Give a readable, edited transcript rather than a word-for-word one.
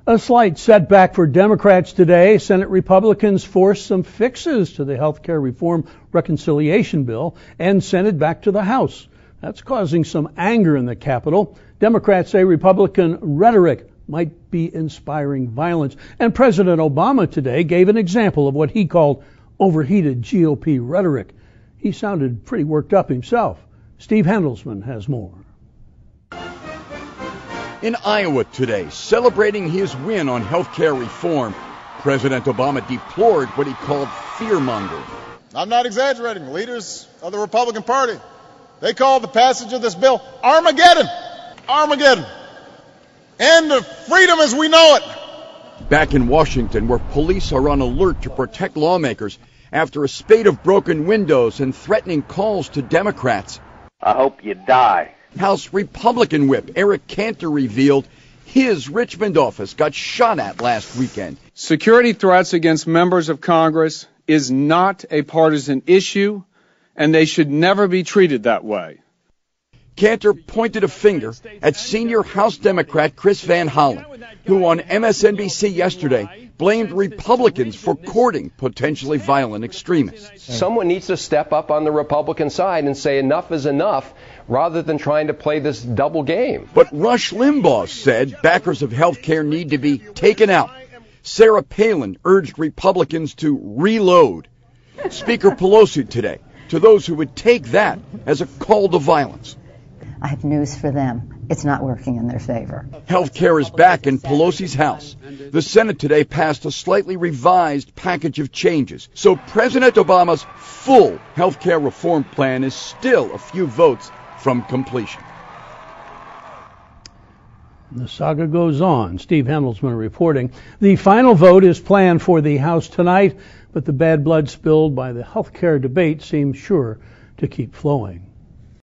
A slight setback for Democrats today. Senate Republicans forced some fixes to the health care reform reconciliation bill and sent it back to the House. That's causing some anger in the Capitol. Democrats say Republican rhetoric might be inspiring violence. And President Obama today gave an example of what he called overheated GOP rhetoric. He sounded pretty worked up himself. Steve Handelsman has more. In Iowa today, celebrating his win on health care reform, President Obama deplored what he called fear-mongering. I'm not exaggerating. Leaders of the Republican Party, they called the passage of this bill Armageddon. Armageddon. End of freedom as we know it. Back in Washington, where police are on alert to protect lawmakers after a spate of broken windows and threatening calls to Democrats. I hope you die. House Republican whip Eric Cantor revealed his Richmond office got shot at last weekend. Security threats against members of Congress is not a partisan issue, and they should never be treated that way. Cantor pointed a finger at senior House Democrat Chris Van Hollen, who on MSNBC yesterday blamed Republicans for courting potentially violent extremists. Someone needs to step up on the Republican side and say enough is enough, rather than trying to play this double game. But Rush Limbaugh said backers of health care need to be taken out. Sarah Palin urged Republicans to reload. Speaker Pelosi today to those who would take that as a call to violence. I have news for them. It's not working in their favor. Health care is back in Pelosi's House. The Senate today passed a slightly revised package of changes. So President Obama's full health care reform plan is still a few votes from completion. The saga goes on. Steve Handelsman reporting. The final vote is planned for the House tonight, but the bad blood spilled by the health care debate seems sure to keep flowing.